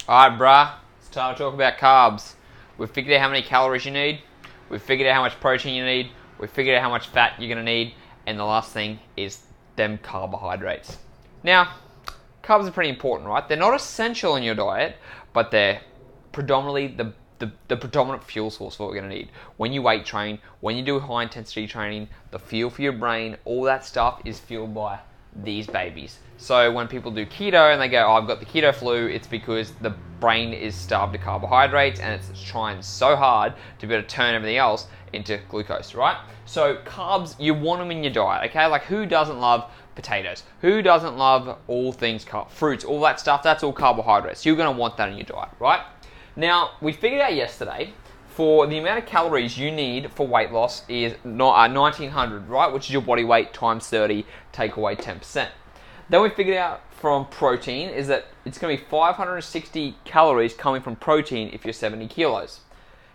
Alright, bruh, it's time to talk about carbs. We've figured out how many calories you need, we've figured out how much protein you need, we've figured out how much fat you're going to need, and the last thing is them carbohydrates. Now, carbs are pretty important, right? They're not essential in your diet, but they're predominantly the predominant fuel source for what we're going to need. When you weight train, when you do high intensity training, the fuel for your brain, all that stuff is fueled by these babies. So when people do keto and they go, oh, I've got the keto flu, it's because the brain is starved of carbohydrates and it's trying so hard to be able to turn everything else into glucose, right? So carbs, you want them in your diet, okay? Like, who doesn't love potatoes? Who doesn't love all things fruits, all that stuff? That's all carbohydrates. You're going to want that in your diet, right? Now, we figured out yesterday for the amount of calories you need for weight loss is 1900, right? Which is your body weight times 30, take away 10%. Then we figured out from protein is that it's going to be 560 calories coming from protein if you're 70 kilos.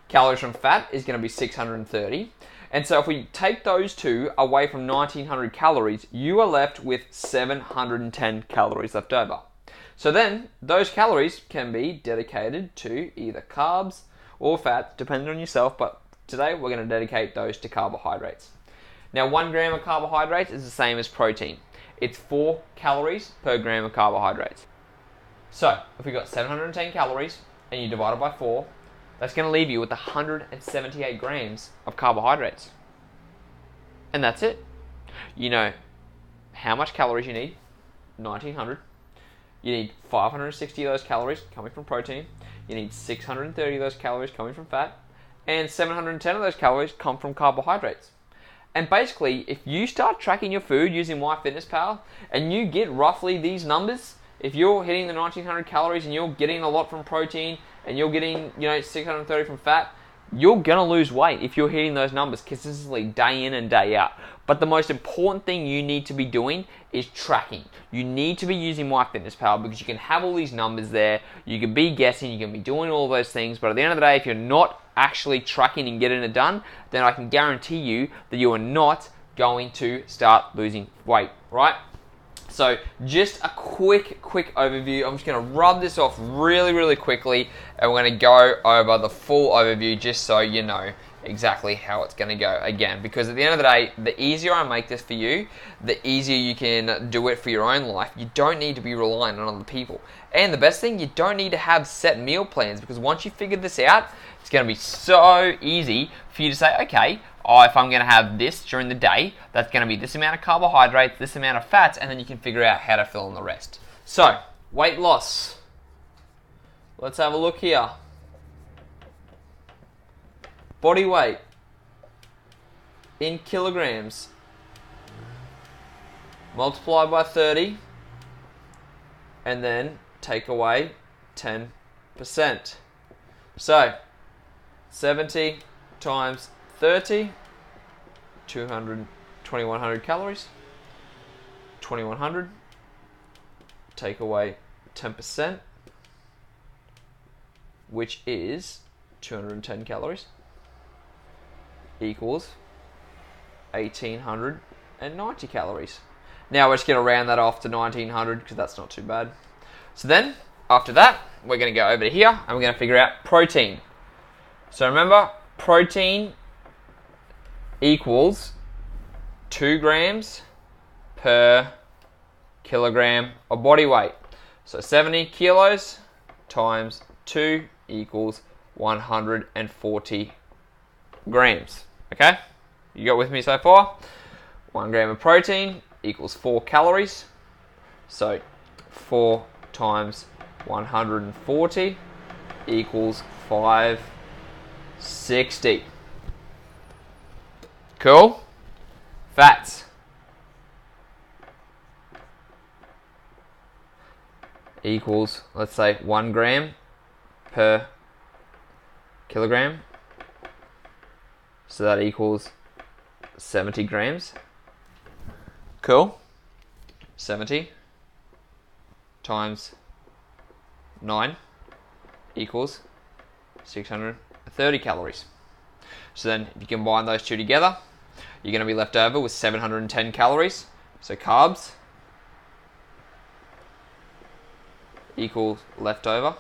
Calories from fat is going to be 630. And so if we take those two away from 1900 calories, you are left with 710 calories left over. So then those calories can be dedicated to either carbs or fat, depending on yourself, but today we're going to dedicate those to carbohydrates. Now, 1 gram of carbohydrates is the same as protein. It's 4 calories per gram of carbohydrates. So if we've got 710 calories and you divide it by 4, that's going to leave you with 178 grams of carbohydrates. And that's it. You know how much calories you need, 1900. You need 560 of those calories coming from protein. You need 630 of those calories coming from fat. And 710 of those calories come from carbohydrates. And basically, if you start tracking your food using MyFitnessPal and you get roughly these numbers, if you're hitting the 1900 calories and you're getting a lot from protein and you're getting 630 from fat, you're going to lose weight if you're hitting those numbers consistently day in and day out. But the most important thing you need to be doing is tracking. You need to be using MyFitnessPal because you can have all these numbers there. You can be guessing, you can be doing all those things. But at the end of the day, if you're not actually tracking and getting it done, then I can guarantee you that you are not going to start losing weight, right? So just a quick overview. I'm just going to rub this off really quickly and we're going to go over the full overview just so you know exactly how it's going to go again. Because at the end of the day, the easier I make this for you, the easier you can do it for your own life. You don't need to be reliant on other people. And the best thing, you don't need to have set meal plans because once you figure this out, it's going to be so easy for you to say, okay, if I'm going to have this during the day, that's going to be this amount of carbohydrates, this amount of fats, and then you can figure out how to fill in the rest. So, weight loss. Let's have a look here. Body weight in kilograms multiplied by 30 and then take away 10%. So, 70 times 30, 2100 calories, 2100, take away 10%, which is 210 calories, equals 1890 calories. Now we're just going to round that off to 1900 because that's not too bad. So then, after that, we're going to go over to here and we're going to figure out protein. So remember, protein equals 2 grams per kilogram of body weight. So 70 kilos times 2 equals 140 grams. Okay? You got with me so far? 1 gram of protein equals 4 calories. So 4 times 140 equals 560. Cool? Fats equals, let's say, 1 gram per kilogram. So that equals 70 grams. Cool? 70 times 9 equals 630 calories. So then if you combine those two together, you're going to be left over with 710 calories. So carbs equals leftover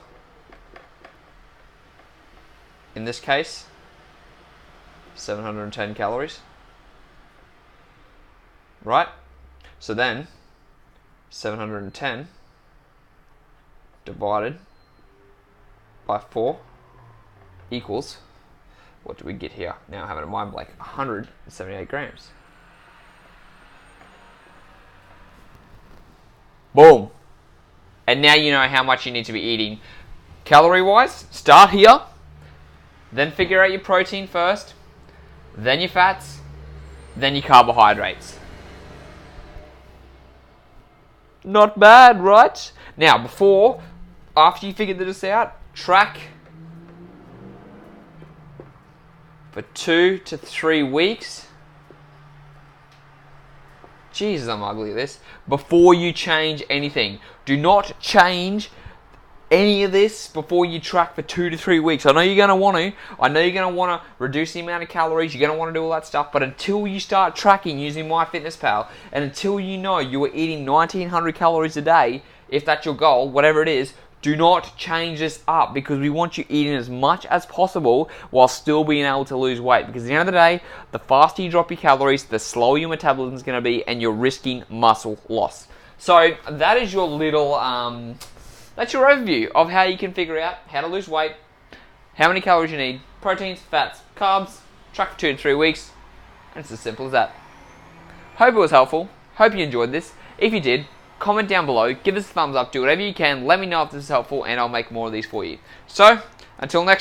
in this case, 710 calories. Right? So then, 710 divided by 4 equals, what do we get here? Now I'm having a mind blank, 178 grams. Boom. And now you know how much you need to be eating. Calorie-wise, start here, then figure out your protein first, then your fats, then your carbohydrates. Not bad, right? Now, after you figured this out, track for 2 to 3 weeks. Jesus, I'm ugly at this. Before you change anything. Do not change any of this before you track for 2 to 3 weeks. I know you're going to want to. I know you're going to want to reduce the amount of calories. You're going to want to do all that stuff. But until you start tracking using MyFitnessPal, and until you know you are eating 1,900 calories a day, if that's your goal, whatever it is, do not change this up, because we want you eating as much as possible while still being able to lose weight. Because at the end of the day, the faster you drop your calories, the slower your metabolism is going to be, and you're risking muscle loss. So that is your little, that's your overview of how you can figure out how to lose weight, how many calories you need, proteins, fats, carbs, track for 2 to 3 weeks, and it's as simple as that. Hope it was helpful. Hope you enjoyed this. If you did, comment down below, give us a thumbs up, do whatever you can, let me know if this is helpful, and I'll make more of these for you. So, until next time.